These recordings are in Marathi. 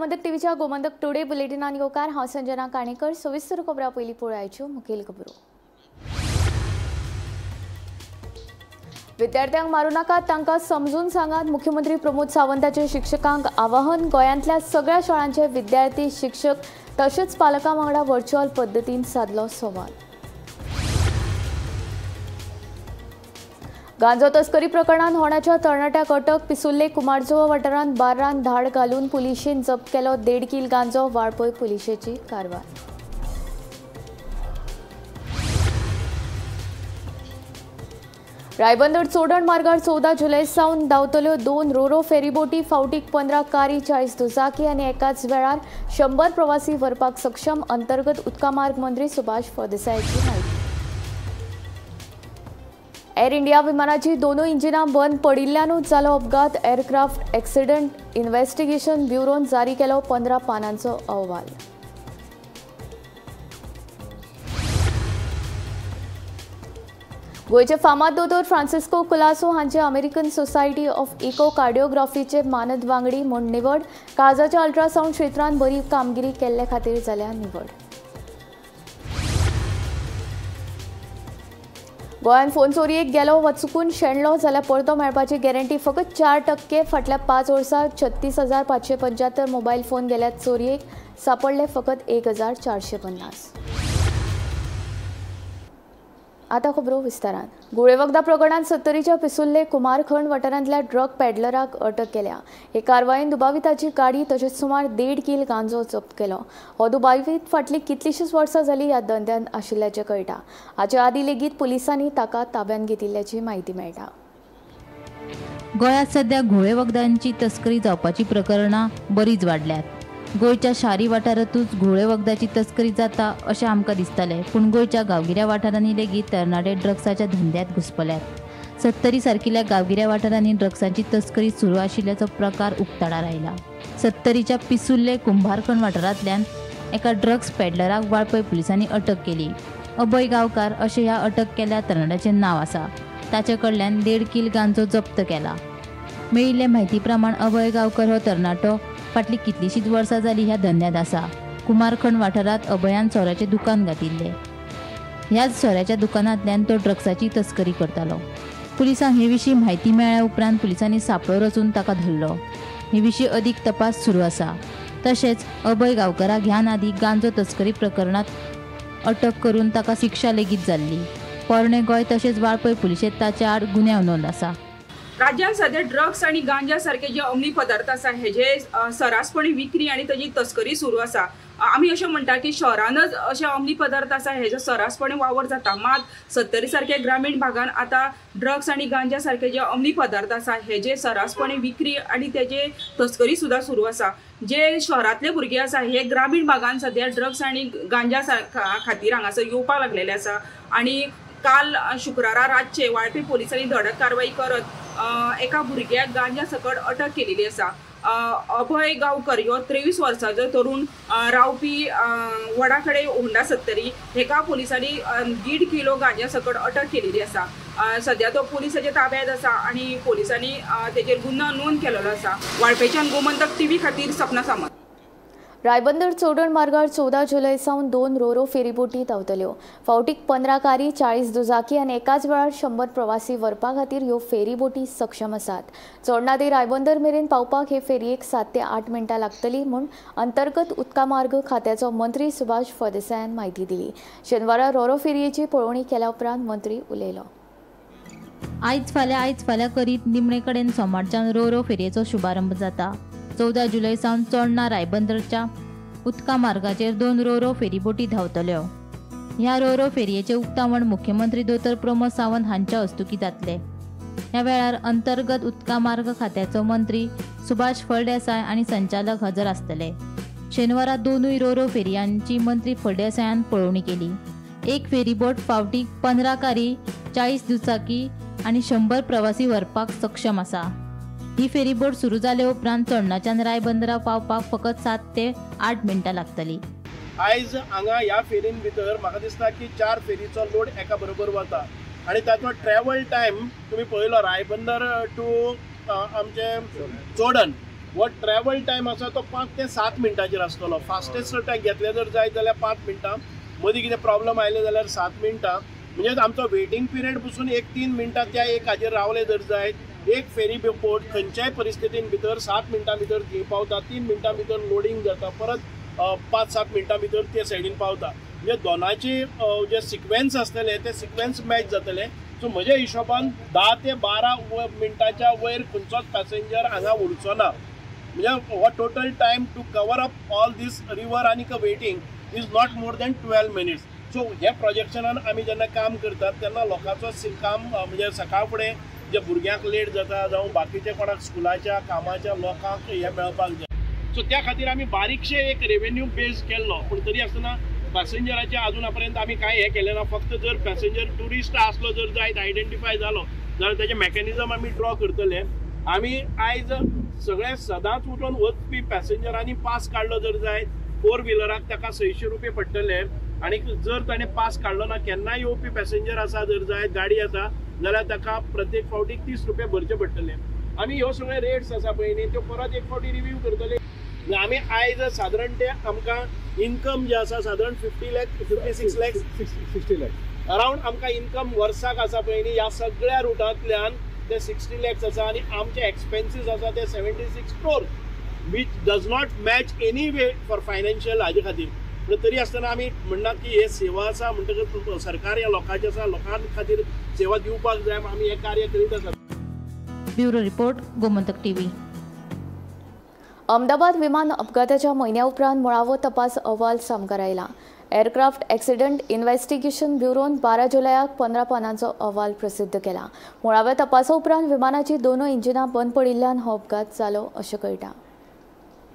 गोमंतक टीव्हीच्या गोमंतक टुडे बुलेटिनान येवकार हांव संजना काणेकर। सविस्तर खबरां पयलीं पळोवयाच्यो मुखेल खबरो। विद्यार्थ्यांक मारू नाकात, तांकां समजून सांगात। मुख्यमंत्री प्रमोद सावंताचे शिक्षकांक आवाहन। गोंयांतल्या सगळ्या शाळांचे विद्यार्थी, शिक्षक तशेंच पालकां वांगडा व्हर्च्युअल पद्दतीन साधलो संवाद। गांजो तस्करी प्रकरणात होणाच्या तरणाट्याक अटक। पिसुल्ले कुमारजुवा वाठारांत बार्रान धाड घालून पुलिशेन जप्त केलो 1.5 किल गांजो। वाळपय पुलिशेची कारवाय। रायबंदर चोडण मार्गार 14 जुलै सावन धांवतल्यो 2 रोरो फेरीबोटी। फावटीक 15 कारी, 40 दुचाकी आनी एकाच वेळार 100 प्रवासी व्हरपाक सक्षम। अंतर्गत उदका मार्ग मंत्री सुभाष फळदेसायाची माहिती। एर इंडिया विमानाची दोनूय इंजिनां बंद पडिल्ल्यानूच जालो अपघात। एअरक्राफ्ट एक्सिडंट इन्व्हेस्टिगेशन ब्युरोन जारी केलो 15 पानांचो अहवाल। गोयचे फामाद दोतोर फ्रांसिस्को कुलासो हांचे अमेरिकन सोसायटी ऑफ इकोकार्डिओग्राफीचे मानद वांगडी म्हूण निवड। काळजाच्या अल्ट्रासाउंड क्षेत्रांत बरी कामगिरी केल्ले खातीर जाल्या निवड। गोंयांत फोन चोरयेक गेलो वा चुकून शेणलो जाल्यार परतो मेळपाची गॅरंटी फकत 4%। फाटल्या 5 वर्सांत 36,575 मोबायल फोन गेल्यात चोरयेक, सापडले फकत 1,450। आता खबरो विस्तारान। गुळे वखदा प्रकरणात 70च्या पिसुल्ले कुमारखंड वाठारांतल्या ड्रग पॅडलराक अटक केल्या। हे कारवायेन दुबाविताची गाडी तशेंच सुमार 1.5 किल गांजो जप्त केलो। हो दुबावित फाटली कितलीशींच वर्सां जाली ह्या धंद्यान आशिल्ल्याचें कळटा। हाचे आदीं लेगीत पुलिसांनी ताका ताब्यात घेतिल्ल्याची माहिती मेळटा। गोंयांत सध्या घुळे वखदांची तस्करी जावपाची प्रकरणां बरीच वाडल्यात। गोंयच्या शारी वाठारांतूच घुळे वखदाची तस्करी जाता अशें आमकां दिसतालें, पूण गोंयच्या गांवगिऱ्या वाठारांनी लेगीत तरणाटे ड्रग्साच्या धंद्यात घुसपल्यात। 70 सारकिल्या गांवगिऱ्या वाठारांनी ड्रग्साची तस्करी सुरू आशिल्ल्याचो प्रकार उक्ताडार आयला। 70च्या पिसुल्ले कुंभारखंड वाठारांतल्यान एका ड्रग्स पॅडलराक वाळपय पुलिसांनी अटक केली। अभय गांवकार अशें ह्या अटक केल्ल्या तरणाट्याचें नांव आसा। ताचे कडल्यान 1.5 किल गांजो जप्त केला। मेळिल्ले म्हायती प्रमाण अभय गांवकर हो तरणाटो फाटली कितलीशींच वर्सां जाली ह्या धंद्यात आसा। कुमारखंड वाठारांत अभयान सोऱ्याचें दुकान घातिल्लें। ह्याच सोऱ्याच्या दुकानांतल्यान तो ड्रग्साची तस्करी करतालो। पुलिसांक हे विशीं म्हायती मेळ्ळ्या उपरांत पुलिसांनी सांपळो रचून ताका धरलो। हे विशीं अदीक तपास सुरू आसा। तशेंच अभय गांवकाराक ह्या आदीं गांजो तस्करी प्रकरणांत अटक करून ताका शिक्षा लेगीत जाल्ली। पोरणे गोंय तशेंच वाळपय पुलिशेंत ताचे आड गुन्यांव नोंद आसा। राज्यांत सध्या ड्रग्स आणि गांजा सारखे जे अंमली पदार्थ आसा हेजे सरासपणी विक्री आणि ताची तस्करी सुरू आसा। आमी अशें म्हणटा की शहरानच अशे अंमली पदार्थ आसा हेजो सरासपणे वावर जाता, मात 70 सारख्या ग्रामीण भागान आता ड्रग्स आणि गांजा सारखे जे अंमली पदार्थ आसा हेजे सरासपणे विक्री आणि तेजे तस्करी सुद्धा सुरू आसा। जे शहरातले भुरगे आसा हे ग्रामीण भागान सध्या ड्रग्स आणि गांजा खातीर हांगासर येवपाक लागलेले आसा। आणि काल शुक्रारा रातचे वाळपय पोलिसांनी धडक कारवाई करत एका भुरग्याक गांजा सकट अटक केलेली आसा। अभय गांवकर ह्यो 23 वर्सांचो तरुण रावपी वडाकडे होंडा 70 हेका पोलिसांनी 1.5 किलो गांजा सकट अटक केलेली आसा। सध्या तो पोलिसांच्या ताब्यात आसा आणि पोलिसांनी तेजेर गुन्हो नोंद केलेलो आसा। वाळपयच्यान गोमंतक टीव्ही खातीर सपना सामंत। रायबंदर चोडण मार्गार 14 जुलै सावन 2 रोरो फेरीबोटी धांवतल्यो। फावटीक 15 कारी, 40 दुचाकी आनी एकाच वेळार 100 प्रवासी व्हरपा खातीर ह्यो फेरीबोटी सक्षम आसात। चोडणा ते रायबंदर मेरेन पावपाक हे फेरयेक 7 ते 8 मिनटां लागतली म्हूण अंतर्गत उदका मार्ग खात्याचो मंत्री सुभाष फळदेसायान माहिती दिली। शेनवारा रोरो फेरयेची पळोवणी केल्या उपरांत मंत्री उलयलो। आयज फाल्यां करीत निमणे कडेन सोमारच्यान रोरो फेरयेचो शुभारंभ जाता। 14 जुलै सावन चोडणा रायबंदरच्या उदका मार्गाचेर 2 रोरो फेरीबोटी धांवतल्यो। ह्या रोरो फेरयेचे उक्तावण मुख्यमंत्री दोतोर प्रमोद सावंत हांच्या हस्तुकी जातले। ह्या वेळार अंतर्गत उदका मार्ग खात्याचो मंत्री सुभाष फळदेसाय आनी संचालक हजर आसतले। शेनवारा दोनूय रोरो फेरयांची मंत्री फळदेसायान पळोवणी केली। एक फेरीबोट फावटीक 15 कारी, 40 दुचाकी आनी 100 प्रवासी व्हरपाक सक्षम आसा। ही फेरीबोट सुरू जाले उपरांत चोडणाच्यान रायबंदरा पावपाक फकत 7 ते 8 मिनटां लागतली। आयज हांगा ह्या फेरीन भितर म्हाका दिसता की 4 फेरीचो लोड एका बरोबर वता आणि ताचो ट्रॅवल टायम तुम्ही पळयलो रायबंदर टू आमचे चोडण हो ट्रॅव्हल टायम आसा तो 5 ते 7 मिनटांचेर आसतलो. फास्टेस्ट ट्रॅक घेतले जर जायत जाल्यार 5 मिनटां, मदीं कितें प्रॉब्लम आयले जाल्यार 7 मिनटां. म्हणजे आमचो वेटिंग पिरियड पसून 3 मिनटां त्या एक हाजेर रावले जर जायत, एक फेरी बोट खंयच्याय परिस्थितीन भितर 7 मिनटां भितर थंय पावता, 3 मिनटां भितर लोडिंग जाता, परत 5-7 मिनटां भितर ते सायडीन पावता. म्हणजे दोनाचे जे सिक्वेन्स आसतले ते सिक्वेन्स मॅच जातले. सो म्हज्या हिशोबान 10 ते 12 मिनटाच्या वयर खंयचोच पॅसेंजर हांगा उरचो ना. म्हणजे हो total time to cover up all these river आनी waiting is not more than 12 minutes. So हे प्रोजेक्शनान आमी जेन्ना काम करतात तेन्ना लोकांचो काम म्हणजे सकाळ फुडें जे भुरग्यांक लेट जाता जावं बाकीचे कोणाक स्कुलाच्या कामाच्या लोकांक हे मेळपाक जाय. सो त्या खातीर आमी बारीकशे एक रेवेन्यू बेज केल्लो, पूण तरी आसतना पॅसेंजराचे अजून पर्यंत आमी कांय हे केलें ना. फक्त जर पॅसेंजर ट्युरिस्ट आसलो जर जायत आयडेंटिफाय जालो जाल्यार तेजें मेकॅनिझम आमी ड्रॉ करतले. आमी आयज सगळे सदांच उठून वचपी पॅसेंजरांनी पास काडलो जर जायत, 4 व्हिलराक ताका 600 रुपये पडटले. आनी जर ताणें पास काडलो ना, केन्नाय येवपी पॅसेंजर आसा जर जायत गाडी येता जाल्यार ताका प्रत्येक फावटीक 30 रुपये भरचे पडटले. आमी ह्यो सगळे रेट्स आसा पळय न्ही त्यो परत एक फावटी रिव्यू करतले. आमी आयज सादारण ते आमकां इनकम जे आसा सादारण 50 लाख 56 लाख 60 लाख अरावंड आमकां इनकम वर्साक आसा पळय न्ही, ह्या सगळ्या रुटांतल्यान ते 60 लॅक्स आसा. आनी आमचे एक्सपेन्सीस आसा ते 76 crores, which does not match any way for financial हाजे खातीर. पण तरी आसतना आमी म्हणनात की हे सेवा आसा म्हणटकच सरकार ह्या लोकांचे आसा, लोकां खातीर सेवा दिवपाक जाय, आमी हे कार्य करीत आसात. Bureau report, Gomantak TV. Ahmedabad विमान अपघाताच्या महिन्या उपरांत मुळावो तपास अहवाल सामकार आयला. एअरक्राफ्ट एक्सिडेंट इन्व्हेस्टिगेशन ब्युरोन 12 जुलयाक 15 पानांचो अहवाल प्रसिद्ध केला. मुळाव्या तपासा उपरांत विमानाची दोनूय इंजिनां बंद पडिल्ल्यान हो अपघात जालो अशें कळटा.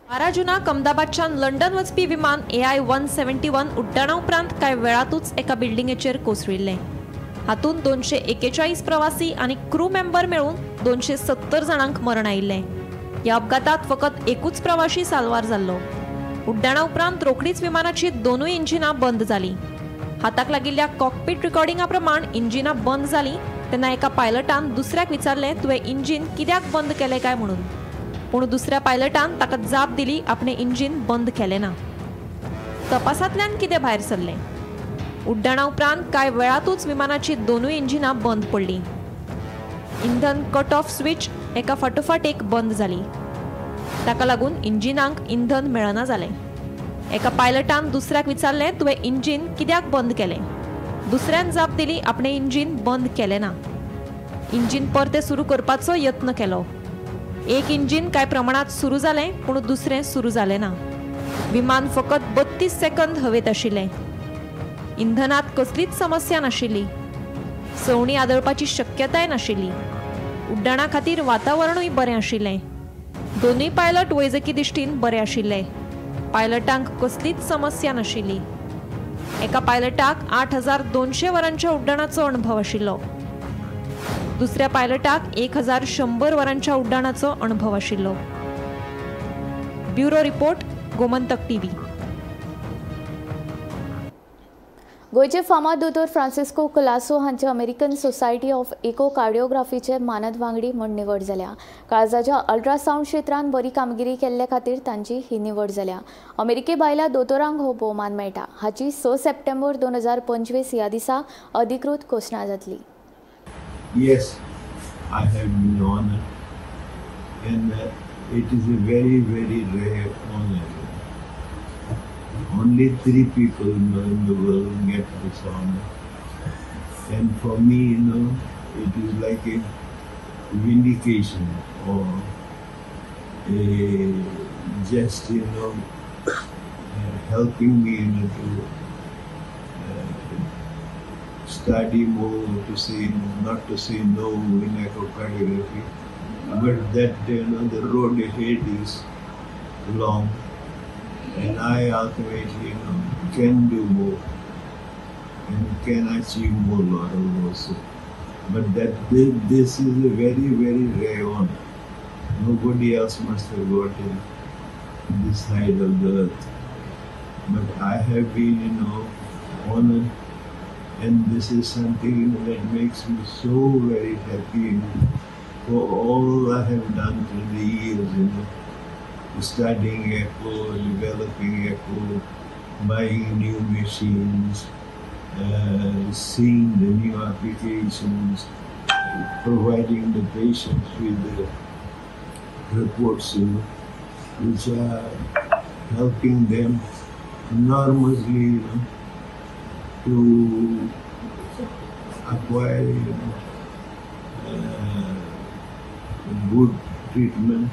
12 जुनाक अहमदाबादच्यान लंडन वचपी विमान AI-171 उड्डाणा उपरांत कांय वेळातूच एका बिल्डिंगेचेर कोसळिल्लें. हातूंत 241 प्रवासी आनी क्रू मेंबर मेळून 270 जाणांक मरण आयिल्लें. ह्या अपघातांत फकत एकूच प्रवाशी साल्वार जाल्लो. उड्डाणा उपरांत रोखडीच विमानाची दोनूय इंजिनां बंद जालीं. हाताक लागिल्ल्या कॉकपीट रिकॉर्डिंगा प्रमाण इंजिनां बंद जालीं तेन्ना एका पायलटान दुसऱ्याक विचारलें तुवें इंजिन कित्याक बंद केलें काय म्हणून. पूण दुसऱ्या पायलटान ताका जाप दिली आपणें इंजिन बंद केलें ना. तपासांतल्यान कितें भायर सरलें? उड्डाणा उपरांत कांय वेळातूच विमानाची दोनूय इंजिनां बंद पडलीं. इंधन कट ऑफ स्विच एका फाटोफाट एक बंद जाली. ताका लागून इंजिनांक इंधन मेळना जालें. एका पायलटान दुसऱ्याक विचारलें तुवें इंजिन कित्याक बंद केलें. दुसऱ्यान जाप दिली आपणें इंजिन बंद केलें ना. इंजिन परतें सुरू करपाचो यत्न केलो. एक इंजिन कांय प्रमाणात सुरू जालें पूण दुसरें सुरू जालें ना. विमान फकत 32 सेकंद हवेत आशिल्लें. इंधनात कसलीच समस्या नाशिल्ली. सवणी आदळपाची शक्यताय नाशिल्ली. उड्डाणा खातीर वातावरणूय बरें आशिल्लें. दोनूय पायलट वैजकी दिश्टीन बरे आशिल्ले. पायलटांक कसलीच समस्या नाशिल्ली. एका पायलटाक 8200 वरांच्या उड्डाणाचो अणभव आशिल्लो. दुसऱ्या पायलटाक 1100 वरांच्या उड्डाणाचो अणभव आशिल्लो. Bureau report, Gomantak TV. गोयचे फामाद दोतोर फ्रांसिस्को कोलासो हांचे अमेरिकन सोसायटी ऑफ इकोकार्डिओग्राफीचे मानद वांगडी म्हूण निवड जाल्या. काळजाच्या अल्ट्रासाउंड क्षेत्रांत बरी कामगिरी केल्ले खातीर तांची ही निवड जाल्या. अमेरिके भायल्या दोतोरांक हो भोवमान मेळटा. हाची 6 सप्टेंबर 2025 ह्या दिसा अधिकृत घोशणा जातली. Yes, I have been honored, and it is a very, very rare honor. Only 3 people in the world get this honor, and for me, it is like a vindication or a just, helping me, to study more, to say not to say no in echocardiography, but that the road ahead is long, and I ultimately can do more and can achieve more lot also. But that this is a very, very rare one. Nobody else must have gotten this side of the earth, but I have been honored. And this is something that makes me so very happy for all I have done through the years, studying echo, developing echo, buying new machines, seeing the new applications, providing the patients with the reports which are helping them enormously, to acquire good treatment,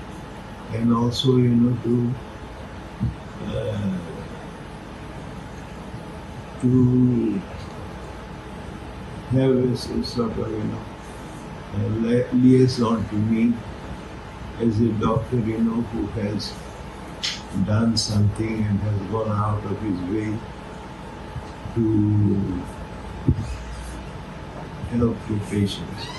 and also to have a sort of liaison to me as a doctor who has done something and has gone out of his way to help the patients.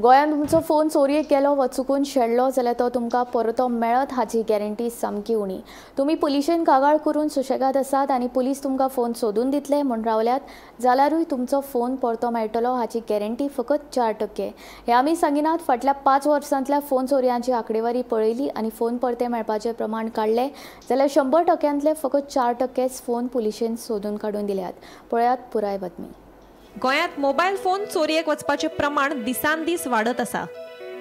गोंयांत तुमचो फोन चोरयेक गेलो वा चुकून शेणलो जाल्यार तो तुमकां परतो मेळत हाची गॅरंटी सामकी उणी. तुमी पुलिशेन कागाळ करून सुशेगाद आसात आनी पुलीस तुमकां फोन सोदून दितले म्हूण रावल्यात जाल्यारूय तुमचो फोन परतो मेळटलो हाची गॅरंटी फकत 4%. हे आमी सांगिनात. फाटल्या 5 वर्सांतल्या फोन चोरयांची आंकडेवारी पळयली आनी फोन परते मेळपाचें प्रमाण काडलें जाल्यार 100%तले फकत 4%च फोन पुलिशेन सोदून काडून दिल्यात. पळयात पुराय बातमी. गोंयांत मोबायल फोन चोरयेक वचपाचें प्रमाण दिसान दीस वाडत आसा.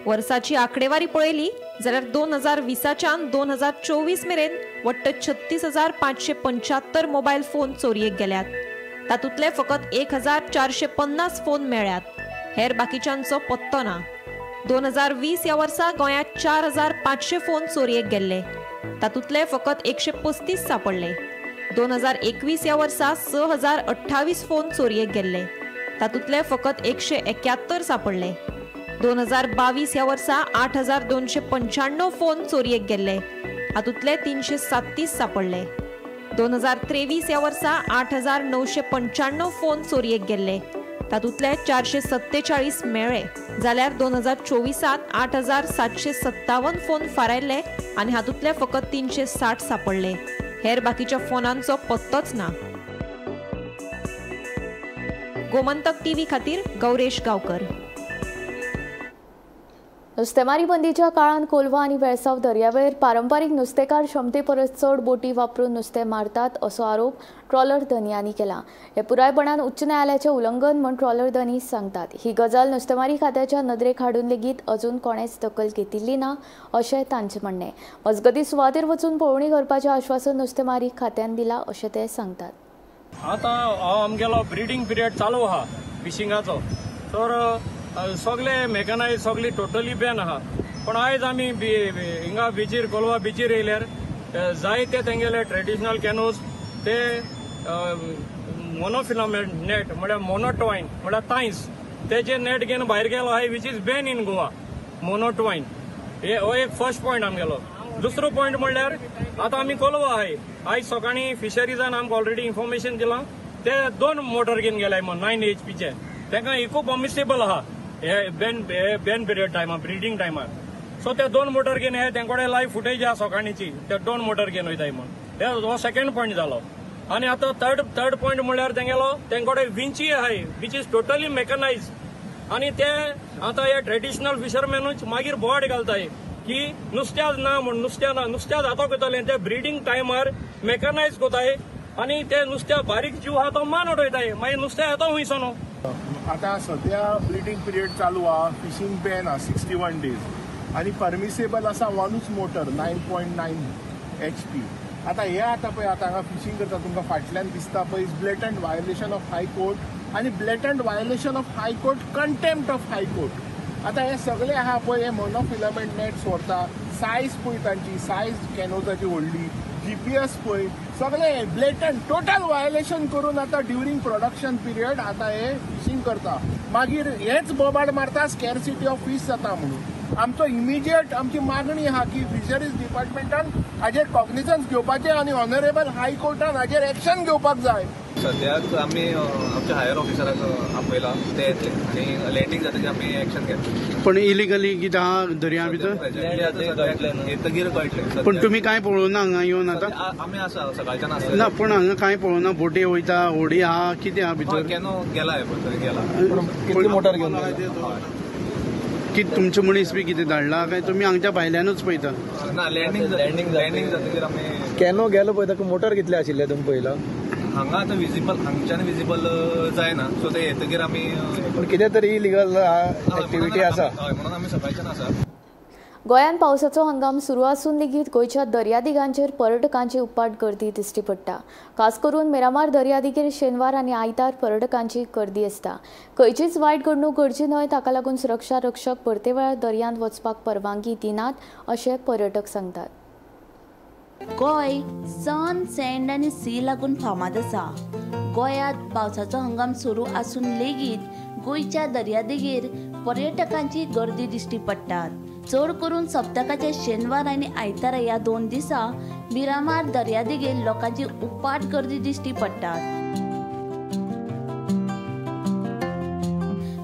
वर्साची आंकडेवारी पळयली जाल्यार 2020च्यान 2024 मेरेन वट्ट 36,575 मोबायल फोन चोरयेक गेल्यात. तातूंतले फकत 1,450 फोन मेळ्ळ्यात. हेर बाकीच्यांचो पत्तो ना. 2020 ह्या वर्सा गोंयांत 4,500 फोन चोरयेक गेल्ले. तातूंतले फकत 135 सापडले. 2021 ह्या वर्सा 6,028 फोन चोरयेक गेल्ले. तातूंतले फकत 171 सापडले. 2022 ह्या वर्सा 8,295 फोन चोरयेक गेल्ले. हातूंतले 337 सापडले. 2023 ह्या वर्सा 8,995 फोन चोरयेक गेल्ले. तातूंतले 447 मेळ्ळे. जाल्यार 2024 8,757 फोन फारायल्ले आनी हातूंतले फकत 360 सापडले. हेर बाकीच्या फोनांचो पत्तोच ना. गोमंतक टीव्ही खातीर गौरेश गांवकर. नुस्तेमारी बंदीच्या काळात कोलवा आनी वेळसाव दर्यावेळेर पारंपारीक नुस्तेकार क्षमते परस चड बोटी वापरून नुस्तें मारतात असो आरोप ट्रॉलर धन्यांनी केला. हे पुरायपणान उच्च न्यायालयाचें उल्लंघन म्हूण ट्रॉलर धनी सांगतात. ही गजाल नुस्तेमारी खात्याच्या नदरेक हाडून लेगीत अजून कोणेच दखल घेतिल्ली ना अशें तांचें म्हणणें. मजगती सुवातेर वचून पळोवणी करपाचें आश्वासन नुस्तेमारी खात्यान दिलां अशें ते सांगतात. आतां आमगेलो ब्रिडींग पिरियड चालू आहा फिशिंगाचो, तर सगळे मेकनायज सगळी टोटली बॅन आहा. पण आयज आमी हिंगा बिचीर कोलवा बिचीर येयल्यार जायते तेंगेले ट्रेडिशनल कॅनोज ते मोनोफिलामेंट नेट म्हळ्यार मोनोटवायन म्हळ्यार तायन्स तेजे नेट घेवन भायर गेलो आहाय which is ban in Goa. मोनोटवायन हो एक फर्स्ट पॉयंट आमगेलो. दुसरो पॉयंट म्हणल्यार आतां आमी कोलवा आहाय. आयज सकाळीं फिशरीजान आमकां ऑलरेडी इन्फॉर्मेशन दिलां ते 2 मोटर घेवन गेल्याय म्हणून 9 HP तांकां इको पॉमिसेबल आहा हे बॅन पिरियड टायमार ब्रिडींग टायमार. सो ते 2 मोटर घेवन हे तेंकोडे लायव्ह फुटेज आहा सकाळीची ते 2 मोटर घेवन वयताय म्हणून. हो सेकंड पॉयंट जालो. आनी आतां थर्ड पॉयंट म्हणल्यार तेंगेलो तेंकोडे विंची आहाय विच इज टोटली मेकनायज. आनी ते आतां हे ट्रेडिशनल फिशरमॅनूच मागीर बोवाड घालताय की नुस्त्या ना म्हूण नुस्त्या जातो करतले ते ब्रिडींग टायमार मेकनायज कोताय आनी ते नुस्त्या बारीक जीव आहा तो मान उडयताय मागीर नुस्तें येता हुंयसर. आता सध्या ब्रिडींग पिरियड चालू आहा. फिशिंग बॅन आहा 61 days आणि परमिसेबल आसा 1 मोटर 9.9 HP. आता हे आता पळय आतां हांगा फिशिंग करता तुमकां फाटल्यान दिसता पळय ब्लेटंट वायोलेशन ऑफ हायकोर्ट आनी blatant violation of high court contempt of high court. आता हे सगळे आहा पळय हे मोनोफिलामेंट नेट्स व्हरता. सायज पळय तांची सायज कॅनोजाची व्हडली GPS पळय सगळे ब्लेटंट टोटल वायोलेशन करून आता ड्युरींग प्रोडक्शन पिरियड आता हे फिशिंग करता. मागीर हेच बोबाड मारता स्कॅरसिटी ऑफ फिश जाता म्हणून. आमचो इमिजिएट आमची मागणी आहा की फिशरीज डिपार्टमेंटान हाजेर कॉग्निझन्स घेवपाचें आनी ऑनरेबल हायकोर्टान हाजेर एक्शन घेवपाक जाय. सद्याक आमी आमच्या हायर ऑफिसराक आपयला ते येतले आनी लँडिंग जातकीर आमी एक्शन घेतले. पण इलिगली कितें आहा दर्या भितर येतगीर कळटलें. पण तुमी कांय पळोवना हांगा येवन आतां? आमी आसा सकाळच्यान आसा. ना पण हांगा कांय पळोवना बोटी वयता होडी आहा कितें आहा भितर? केनो गेला थंय गेला. कितली मोटर घेवन कितें तुमचे मनीस बी कितें धाडला काय तुमी हांगच्या भायल्यानूच पळयता? ना लँडिंग जातकीर आमी केन्ना गेलो पळय ताका मोटर कितले आशिल्ले तुमी पळयला? हांगा आतां हांगच्यान विजिबल जायना, सो ते येतकीर आमी पूण कितें तरी इलिगल एक्टिविटी आसा म्हणून आमी सकाळच्यान आसा. गोंयांत पावसाचो हंगाम सुरू आसून लेगीत गोंयच्या दर्यादेगांचेर पर्यटकांची उपाट गर्दी दिश्टी पडटा. खास करून मिरामार दर्यादेगेर शेनवार आनी आयतार पर्यटकांची गर्दी आसता. खंयचीच वायट घडणूक घडची न्हय, ताका लागून सुरक्षा रक्षक परते वेळार दर्यांत वचपाक परवानगी दिनात अशें पर्यटक सांगतात. गोंय सन, सँड आनी सी लागून फामाद आसा. गोंयांत पावसाचो हंगाम सुरू आसून लेगीत गोंयच्या दर्यादेगेर पर्यटकांची गर्दी दिश्टी पडटात. चड करून सप्तकाचे शेनवार आनी आयतार ह्या 2 दिसा मिरामार दर्यादेगेर लोकांची उपाट गर्दी दिश्टी पडटात.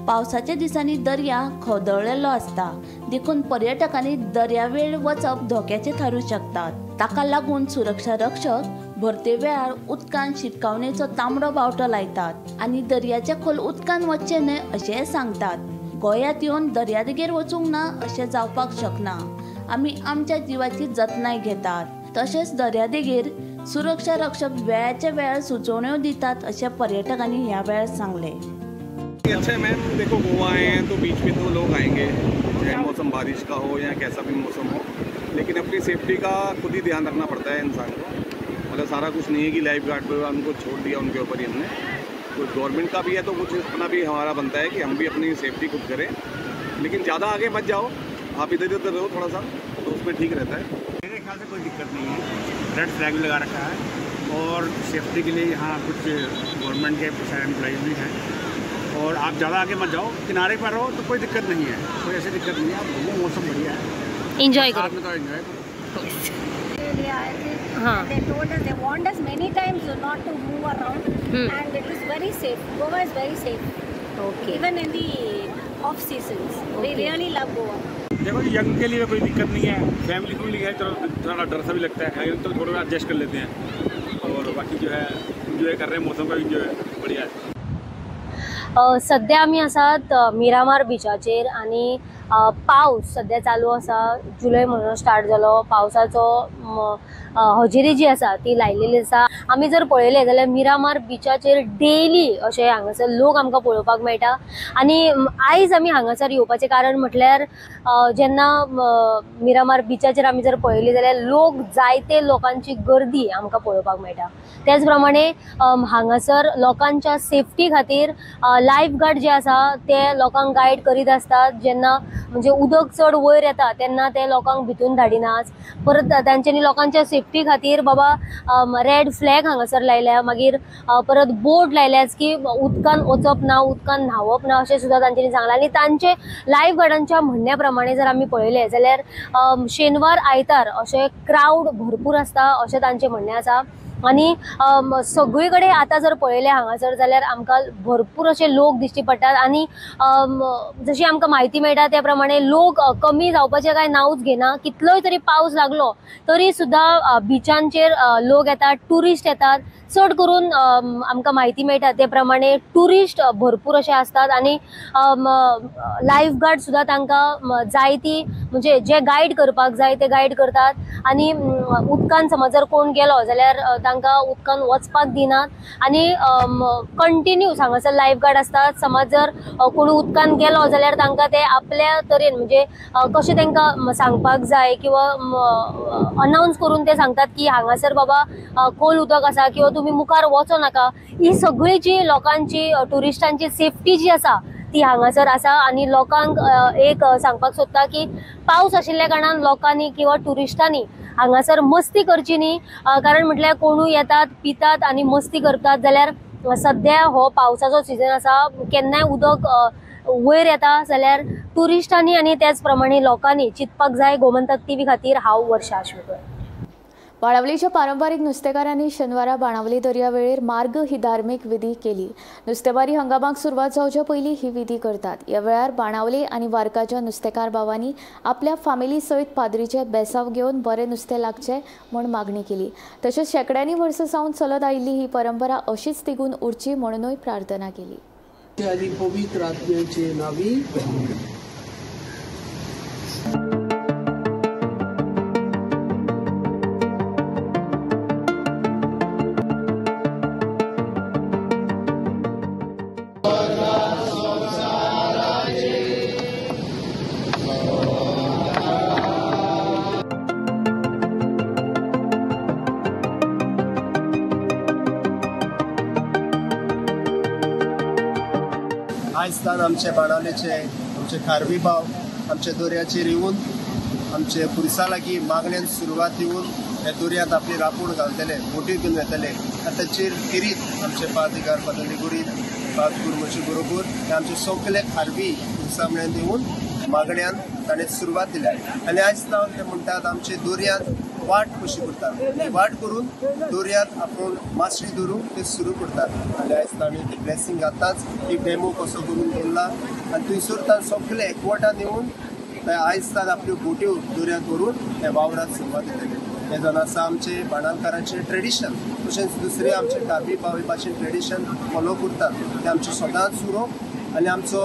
पावसाच्या दिसांनी दर्या खदळलेलो आसता, देखून पर्यटकांनी दर्यावेळ वचप धोक्याचे थारूं शकतात. ताका लागून सुरक्षा रक्षक भरते वेळार उदकांत शिटकावणेचो तांबडो बावटो लायतात आनी दर्याच्या खोल उदकांत वचचे न्हय अशेंय सांगतात. गोंयांत येवन दर्यादेगेर वचूंक ना अशें जावपाक शकना. आमी आमच्या जिवाची जतनाय घेतात. तशेंच दर्यादेगेर सुरक्षा रक्षक वेळाच्या वेळार सुचोवण्यो दितात अशें पर्यटकांनी ह्या वेळार सांगले. अच्छा है मैम, देखो गोवा आए हैं तो बीच में तो लोग आएंगे, चाहे मौसम बारिश का हो या कैसा भी मौसम हो, लेकिन अपनी सेफ्टी का खुद ही ध्यान रखना पड़ता है इंसान को. मतलब सारा कुछ नहीं है कि लाइफ गार्ड पर उनको छोड़ दिया, उनके ऊपर ही हमने कुछ गवर्नमेंट का भी है तो कुछ अपना भी हमारा बनता है कि हम भी अपनी सेफ्टी खुद करें, लेकिन ज़्यादा आगे मत जाओ, आप इधर उधर रहो थोड़ा सा, तो उसमें ठीक रहता है. मेरे ख्याल से कोई दिक्कत नहीं है. रेड फ्लैग लगा रखा है और सेफ्टी के लिए यहाँ कुछ गवर्नमेंट के एम्प्लॉइज भी हैं. और आप ज़्यादा आगे मत जाओ, किनारे पर रहो तो कोई दिक्कत नहीं है, कोई ऐसी दिक्कत नहीं है. आप घूमो, मौसम बढ़िया है, एंजॉय करो. साथ में तो एंजॉय करो. They told us, they warned us many times not to move around, and it is very safe. Goa is very safe. Okay. Even in the off seasons, we really love Goa. देखो यंग के लिए कोई दिक्कत नहीं है, फैमिली को लिए थोड़ा डर सा भी लगता है, तो थोड़ा एडजस्ट कर लेते हैं. और बाकी जो है एंजॉय कर रहे हैं, मौसम का भी जो है बढ़िया है. सध्या आमी आसात मिरामार बिचाचेर आनी पावस सध्या चालू आसा. जुलय म्हयनो स्टार्ट जालो. पावसाचो हजेरी जी आसा ती लायलेली आसा. आमी जर पळयलें जाल्यार मिरामार बिचाचेर डेली अशें हांगासर लोक आमकां पळोवपाक मेळटा. आनी आयज आमी हांगासर येवपाचें कारण म्हटल्यार जेन्ना मिरामार बिचाचेर आमी जर पळयली जाल्यार लोक जायते लोकांची गर्दी आमकां पळोवपाक मेळटा. त्याच प्रमाणे हांगासर लोकांच्या सेफ्टी खातीर लायफ गार्ड जे आसा ते लोकांक गायड करीत असतात. जेन्ना म्हणजे उदक चड वयर येता तेन्ना ते लोकांक भितून धाडिनात. परत तांच्यांनी लोकांच्या सेफ्टी खातीर बाबा रेड फ्लॅग हांगासर लायल्या. मागीर परत बोर्ड लायल्यात की उदकान वचप ना, उदकान न्हावप ना अशें सुद्दां तांच्यांनी सांगलां. आनी तांचे लायफ गार्डांच्या म्हणण्या प्रमाणे जर आमी पळयलें जाल्यार शेनवार आयतार अशें क्रावड भरपूर आसता अशें तांचें म्हणणें आसा. आनी सगळे कडेन आतां जर पळयलें हांगासर जाल्यार आमकां भरपूर अशे लोक दिश्टी पडटात. आनी जशी आमकां म्हायती मेळटा त्या प्रमाणे लोक कमी जावपाचें कांय नांवच घेना. कितलोय तरी पावस लागलो तरी सुद्दां बिचांचेर लोक येतात, ट्युरिस्ट येतात. चड करून आमकां म्हायती मेळटा ते प्रमाणे ट्युरिस्ट भरपूर अशे असतात. आनी लायफ गार्ड सुद्दां तांकां जायती म्हणजे जे गायड करपाक जाय ते गायड करतात. आनी उदकान समज जर कोण गेलो जाल्यार तांकां उदकान वचपाक दिनात. आनी कंटिन्यूस हांगासर लायफ गार्ड असतात. समज जर कोण उदकान गेलो जाल्यार तांकां ते आपल्या तरेन म्हणजे कशें तांकां सांगपाक जाय किंवा अनाउन्स करून ते सांगतात की हांगासर बाबा खोल उदक आसा किंवा तुमी मुखार वचो नाका. ही सगळी जी लोकांची ट्युरिस्टांची सेफ्टी जी आसा ती हांगासर आसा. आनी लोकांक एक सांगपाक सोदता की पावस आशिल्ल्या कारणान लोकांनी किंवा ट्युरिस्टांनी हांगासर मस्ती करची न्ही. कारण म्हटल्यार कोणूय येतात, पितात आनी मस्ती करतात जाल्यार सध्या हो पावसाचो सीजन आसा. केन्नाय उदक वयर येता जाल्यार ट्युरिस्टांनी आनी त्याच प्रमाणे लोकांनी चिंतपाक जाय. गोमंतक टीव्ही खातीर हांव वर्षा आश्वेकर. बाणावलीच्या पारंपारीक नुस्तेकारांनी शेनवारा बाणावली दर्यावेळेर मार्ग ही धार्मीक विधी केली. नुस्तेमारी हंगामाक सुरवात जावच्या पयलीं ही विधी करतात. ह्या वेळार बाणावली आनी वारकाच्या नुस्तेकार भावांनी आपल्या फामिली सयत पाद्रीचे बेसांव घेवन बरें नुस्तें लागचें म्हूण मागणी केली. तशेंच शेकड्यांनी वर्सां सावन चलत आयिल्ली ही परंपरा अशीच तिगून उरची म्हणूनय प्रार्थना केली. पवित्र आत्म्याचे नावी आयजतान आमचे बाणावलेचे आमचे खारवी भाव आमच्या दर्याचेर येवन आमचे पुलिसां लागीं मागण्यांत सुरवात दिवन हे दर्यांत आपली रापूण घालतले, बोटी घेवन येतले आनी ताचेर किरीत आमचे पार्टीकार पदाधिकारी कुर्मचे बरोबर हे आमचे सगळे खारवी पुलिसां मेळून दिवन मागण्यांत ताणें सुरवात दिल्या आनी आयजतान ते म्हणटात आमचे दर्यांत वाट कशी करतात, वाट करून दर्यांत आपूण मासळी धरून ते सुरू करतात आनी आयज ताणें ती ब्लेसिंग आतांच एक डेमो कसो करून दवरला आनी थंयसर ताण सगळे एकवटान येवन आयज ताण आपल्यो बोट्यो दर्यांत व्हरून हे वावराक सुरवात दितले. हे जावन आसा आमचे बाणावकारांचे ट्रेडिशन, तशेंच दुसरे आमचे कार्बी बावी भाशेन ट्रेडिशन फॉलो करतात ते आमचे सदांच उरोवप आनी आमचो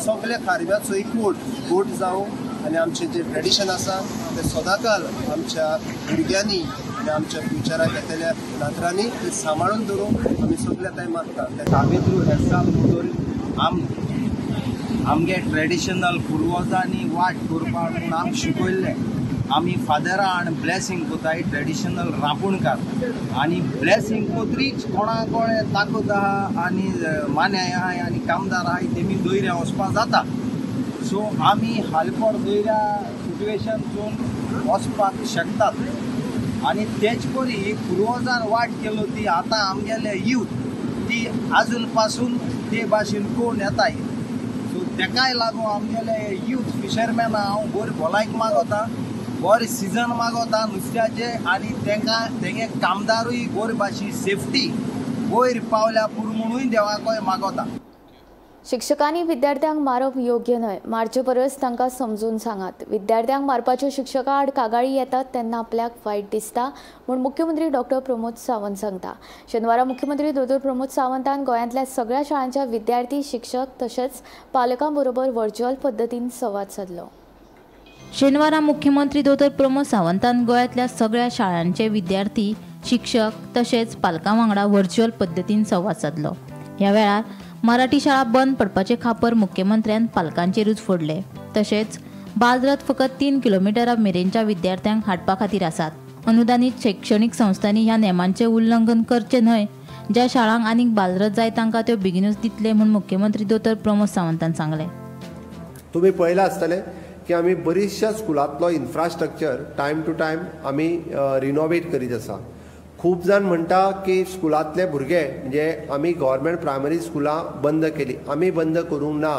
सगळे खारव्याचो एकवट गोट जावं आनी आमचे जे ट्रेडिशन आसा ते सदांकाल आमच्या भुरग्यांनी आनी आमच्या फ्युचराक येतल्या नातरांनी ते सांबाळून दवरूंक आमी सगळे टायम मागतात. सावित्रू हेर्सा म्हणून आमगे ट्रेडिशनल पुर्वजांनी वाट करपाक म्हणून आमकां शिकयल्लें. आमी फादरां आनी ब्लेसींग कोताय ट्रेडिशनल रापूणकार आनी ब्लेसींग कोत्रीच कोणा कोणें ताकद आहा आनी मान्याय आहाय आनी कामदार आहाय तेमी दर्या वचपाक जाता. सो आमी हालपड दर्या सिट्युएशन वचपाक शकतात आनी तेच परी पुर्वजान वाट केलो ती आतां आमगेले यूथ ती आजून पासून ते भाशेन कोण येताय. सो तेकाय लागून आमगेले यूथ फिशरमॅन हांव बरी भलायक मागोता, बरें सिजन मागोता नुस्त्याचे आनी तेंगे कामदारूय बरे भाशेन सेफ्टी वयर पावल्या पुरो म्हणून देवाकोय मागोता. शिक्षकांनी विद्यार्थ्यांक मारप योग्य न्हय, मारचे परस तांकां समजून सांगात. विद्यार्थ्यांक मारपाच्यो शिक्षकां आड कागाळी येतात तेन्ना आपल्याक वायट दिसता म्हूण मुख्यमंत्री डॉक्टर प्रमोद सावंत सांगता. शेनवारा मुख्यमंत्री दोतोर प्रमोद सावंतान गोंयांतल्या सगळ्या शाळांच्या विद्यार्थी, शिक्षक तशेंच पालकां बरोबर व्हर्च्युअल पद्दतीन संवाद साधलो. शेनवारा मुख्यमंत्री दोतोर प्रमोद सावंतान गोंयांतल्या सगळ्या शाळांचे विद्यार्थी, शिक्षक तशेंच पालकां वांगडा व्हर्च्युअल पद्दतीन संवाद साधलो. ह्या वेळार मराठी शाळा बंद पडपाचे खापर मुख्यमंत्र्यान पालकांचेरूच फोडले. तशेंच बालरथ फकत 3 किलोमिटरा मेरेनच्या विद्यार्थ्यांक हाडपा खातीर आसात. अनुदानीत शैक्षणिक संस्थांनी ह्या नेमांचे उल्लंघन करचे न्हय. ज्या शाळांक आनीक बालरथ जाय तांकां त्यो बेगीनूच दितले म्हूण मुख्यमंत्री दोतोर प्रमोद सावंतान सांगले. तुम्ही पळयलां आसतलें की आमी बरीचशा स्कुलांतलो इन्फ्रास्ट्रक्चर टायम टू टायम आमी रिनोवेट करीत आसा. खूब जाण म्हणटा की स्कुलांतले भुरगे म्हणजे आमी गव्हर्मेंट प्रायमरी स्कुलां बंद केली. आमी बंद करूंक ना.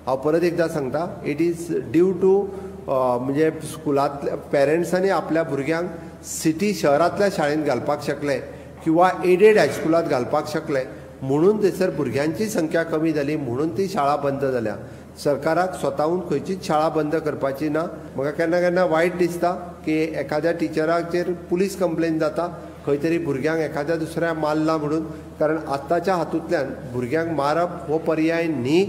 हांव परत एकदां सांगता, इट इज ड्यू टू म्हणजे स्कुलांतल्या पेरंट्सांनी आपल्या भुरग्यांक सिटी शहरांतल्या शाळेंत घालपाक शकले किंवा एडेड हायस्कुलांत घालपाक शकले म्हणून थंयसर भुरग्यांची संख्या कमी जाली म्हणून ती शाळा बंद जाल्या. सरकाराक स्वताहून खंयचीच शाळा बंद करपाची ना. म्हाका केन्ना केन्ना वायट दिसता की एखाद्या टिचराचेर पुलीस कंप्लेन जाता, खंय तरी भुरग्यांक एखाद्या दुसऱ्या मारला म्हणून. कारण आतांच्या हातूंतल्यान भुरग्यांक मारप हो पर्याय न्ही.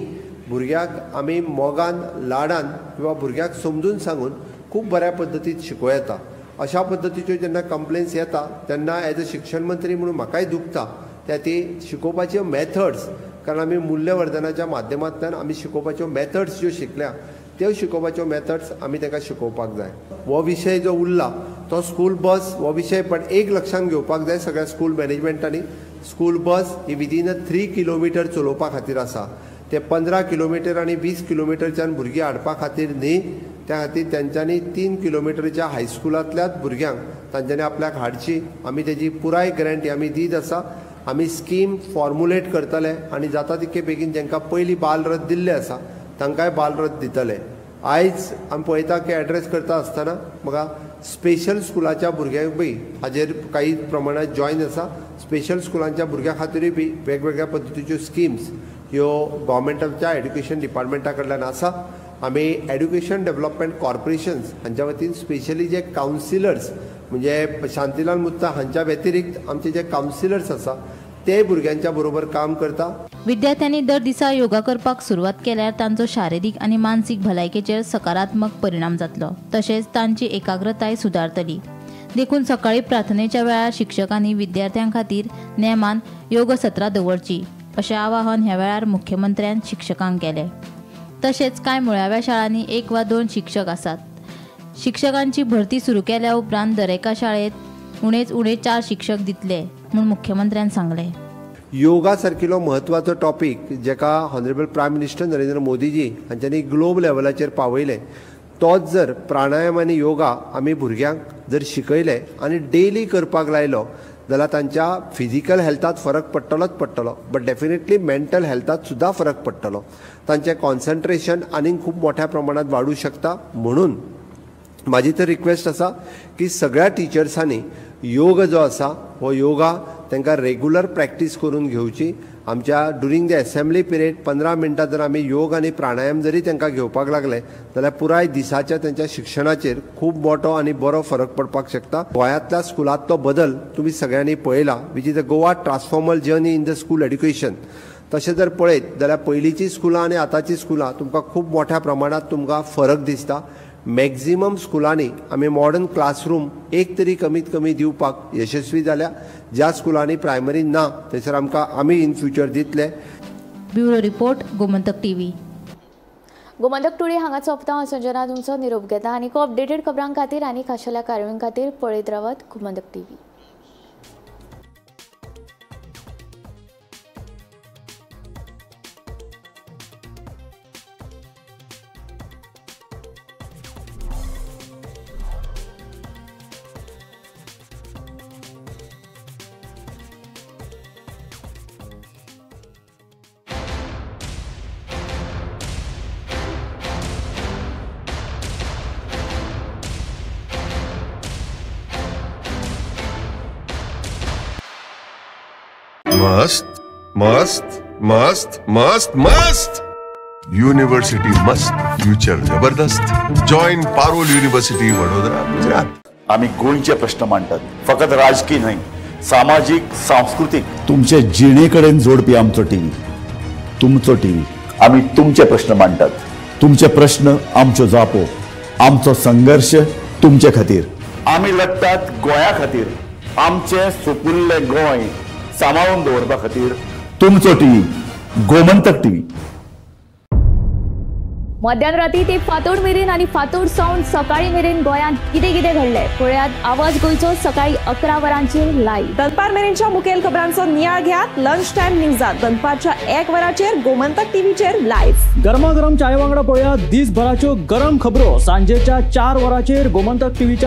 भुरग्याक आमी मोगान लाडान किंवा भुरग्याक समजून सांगून खूब बऱ्या पद्दतीन शिकोवं येता. अशा पद्दतीच्यो जेन्ना कंप्लेन्स येता तेन्ना एज अ शिक्षण मंत्री म्हणून म्हाकाय दुखता त्या ती शिकोवपाच्यो मॅथड्स. कारण आमी मूल्यवर्धनाच्या माध्यमांतल्यान आमी शिकोवपाच्यो मॅथड्स ज्यो शिकल्या त्यो शिकोवपाच्यो मॅथड्स आमी ताका शिकोवपाक जाय. हो विशय जो उरला तो स्कूल बस हो विशय पण एक लक्षांत घेवपाक जाय सगळ्या स्कूल मॅनेजमेंटांनी. स्कूल बस ही विदीन 3 किलोमिटर चलोवपा खातीर आसा. ते 15 किलोमिटर आनी 20 किलोमिटरच्यान भुरगीं हाडपा खातीर न्ही. त्या खातीर तेंच्यांनी 3 किलोमिटरच्या हायस्कुलांतल्याच भुरग्यांक तांच्यांनी आपल्याक हाडची. आमी तेजी पुराय गॅरंटी आमी दीत आसा. आमी स्कीम फॉर्मुलेट करतले आनी जाता तितके बेगीन जेंकां पयलीं बालरथ दिल्ले आसा तांकांय बालरथ दितले. आयज आमी पळयता की एड्रेस करता आसतना म्हाका स्पेशल स्कुलाच्या भुरग्यांक बी हाजेर काही प्रमाणात जॉयन आसा. स्पेशल स्कुलांच्या भुरग्यां खातीरूय बी वेगवेगळ्या पद्दतीच्यो स्किम्स ह्यो गव्हर्मेंटाच्या एड्युकेशन डिपार्टमेंटा कडल्यान आसा. आमी एड्युकेशन डेव्हलपमेंट कॉर्पोरेशन्स हांच्या वतीन स्पेशली जे कावन्सिलर्स म्हणजे शांतीलाल मुत्ता हांच्या व्यतिरिक्त आमचे जे कावन्सिलर्स आसा ते भुरग्यांच्या बरोबर काम करता. विद्यार्थ्यांनी दर दिसा योगा करपाक सुरवात केल्यार तांचो शारिरीक आनी मानसीक भलायकेचेर सकारात्मक परिणाम जातलो. तशेंच तांची एकाग्रताय सुदारतली. देखून सकाळी प्रार्थनेच्या वेळार शिक्षकांनी विद्यार्थ्यां खातीर नेमान योग सत्रां दवरची अशें आवाहन ह्या वेळार मुख्यमंत्र्यान शिक्षकांक केलें. तशेंच कांय मुळाव्या शाळांनी 1 वा 2 शिक्षक आसात. शिक्षकांची भरती सुरू केल्या उपरांत दरेका शाळेत उणेच उणे 4 शिक्षक दितले म्हूण मुख्यमंत्र्यान सांगलें. योगा सारकिलो महत्वाचो टॉपीक जेका honourable prime minister Narendra Modiji हांच्यांनी ग्लोबल लेवलाचेर पावयले, तोच जर प्राणायाम आनी योगा आमी भुरग्यांक जर शिकयले आनी डेली करपाक लायलो जाल्यार तांच्या फिजिकल हेल्थात फरक पडटलोच पडटलो, बट डेफिनेटली मेंटल हेल्थात सुद्धा फरक पडटलो. तांचें कॉन्सन्ट्रेशन आनीक खूब मोठ्या प्रमाणात वाडूं शकता. म्हणून म्हाजी तर रिक्वेस्ट आसा की सगळ्या टिचर्सांनी योग जो आसा हो योगा तांकां रेगुलर प्रॅक्टीस करून घेवची. आमच्या ड्युरींग द एसेंब्ली पिरियड 15 मिनटां जर आमी योग आनी प्राणायाम जरी तांकां घेवपाक लागले जाल्यार पुराय दिसाच्या तांच्या शिक्षणाचेर खूब मोठो आनी बरो फरक पडपाक शकता. गोंयांतल्या स्कुलांतलो बदल तुमी सगळ्यांनी पळयला, which is the Goa transformer journey in the school education. तशें जर पळयत जाल्यार पयलींची स्कुलां आनी आतांची स्कुलां तुमकां खूब मोठ्या प्रमाणात तुमकां फरक दिसता. मॅक्झिमम स्कुलांनी आमी मॉडर्न क्लासरूम एक तरी कमीत कमी दिवपाक यशस्वी जाल्या. ज्या स्कुलांनी प्रायमरी ना थंयसर आमी इन फ्युचर दितले. Bureau report, Gomantak TV. Gomantak today हांगा सोंपता. संजना तुमचो निरोप घेता. आनीक अपडेटेड खबरां खातीर आनी खाशेल्या कार्यावळीं खातीर पळयत रावात गोमंतक टीव्ही. मस्त मस्त मस्त मस्त मस्त. युनिव्हर्सिटी मस्त, फ्युचर जबरदस्त. Join Parul university Vadodara, Gujarat. आम्ही गोंयचे प्रश्न मांडतात, फकत राजकीय न्हय, सामाजिक सांस्कृतिक. तुमचे जिणेकडेन जोडपी आमचो टीव्ही, तुमचो टीव्ही. आम्ही तुमचे प्रश्न मांडतात. तुमचे प्रश्न आमच्यो जापो, आमचो संघर्ष तुमचे खातीर. आम्ही लढतात गोंया खातीर. आमचे सोपुल्ले गोंय सांबाळून दवरपा खातीर. तुमचो टीव्ही, गोमंतक टीव्ही. मध्यान राती ते फातोड मेरेन आनी फातोड सावन सकाळी मेरेन गोंयांत कितें कितें घडलें पळयात आवाज गोंयचो सकाळी 11 वरांचेर लायव्ह. दनपार मेरेनच्या मुखेल खबरांचो नियाळ घेयात लंच टायम न्यूजात दनपारच्या 1 वराचेर गोमंतक टीव्हीचेर लायव्ह. गरमागरम चाय वांगडा पळयात दीसभराच्यो गरम खबरो सांजेच्या 4 वराचेर गोमंतक टीव्हीच्या